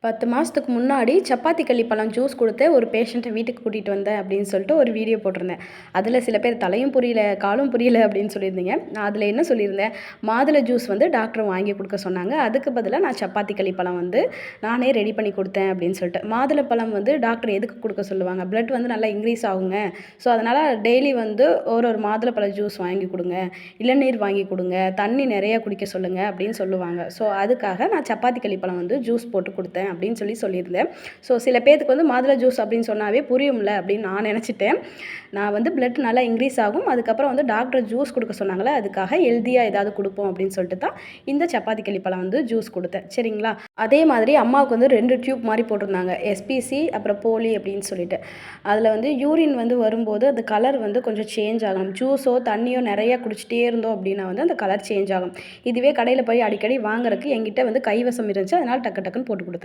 10 மாசத்துக்கு முன்னாடி சப்பாத்தி கள்ளி பழம் ஜூஸ் குடுத்து ஒரு பேஷண்ட்ட வீட்டுக்கு கூட்டிட்டு வந்தேன் அப்படின்னு சொல்லிட்டு ஒரு வீடியோ போட்டிருந்தேன். அதில சில பேர் தலையும் புரியல, காலும் புரியல அப்படின்னு சொல்லியிருந்தீங்க. நான் அதில என்ன சொல்லியிருந்தேன், மாதுளை ஜூஸ் வந்து டாக்டர் வாங்கி குடுக்க சொன்னாங்க. அதுக்கு பதிலா நான் சப்பாத்தி கள்ளி பழம் வந்து நானே ரெடி பண்ணி குடுத்தேன் அப்படின்னு சொல்லிட்டு. மாதுளப்பழம் வந்து டாக்டர் எதுக்கு குடுக்க சொல்லுவாங்க? பிளட் வந்து நல்லா இன்க்ரீஸ் ஆகுங்க. ஸோ அதனால டெய்லி வந்து ஒரு மாதுளப்பழ ஜூஸ் வாங்கி குடுங்க. இளநீர் வாங்கி குடுங்க. தண்ணி நெறைய குடிக்க சொல்லுங்க அப்படின்னு சொல்லுவாங்க. ஸோ அதுக்காக நான் சப்பாத்தி கள்ளி பழம் வந்து ஜூஸ் போட்டு குடுத்தேன். அப்படின்னு சொல்லியிருந்தேன். ஸோ சில பேத்துக்கு வந்து மாதுளை ஜூஸ் அப்படின்னு சொன்னாவே புரியும்ல அப்படின்னு நான் நினச்சிட்டேன். நான் வந்து பிளட் நல்லா இன்க்ரீஸ் ஆகும். அதுக்கப்புறம் வந்து டாக்டர் ஜூஸ் குடுக்க சொன்னாங்கல்ல, அதுக்காக ஹெல்தியா ஏதாவது குடுப்போம் அப்படின்னு சொல்லிட்டு தான் இந்த சப்பாத்தி கள்ளி பழம் வந்து ஜூஸ் குடுத்தேன். சரிங்களா? அதே மாதிரி அம்மாவுக்கு வந்து 2 டியூப் மாரி போட்டிருந்தாங்க. எஸ்பிசி அப்புறம் போலி அப்படின்னு சொல்லிட்டு. அதில வந்து யூரின் வந்து வரும்போது அந்த கலர் வந்து கொஞ்சம் சேஞ்ச் ஆகும். ஜூஸோ, தண்ணியோ நெறைய குடிச்சிட்டே இருந்தோம் அப்படின்னா வந்து அந்த கலர் சேஞ்ச் ஆகும். இதுவே கடையில போய் அடிக்கடி வாங்குறதுக்கு என்கிட்ட வந்து கைவசம் இருந்துச்சு. அதனால டக்கு டக்குன்னு போட்டு குடுத்தேன்.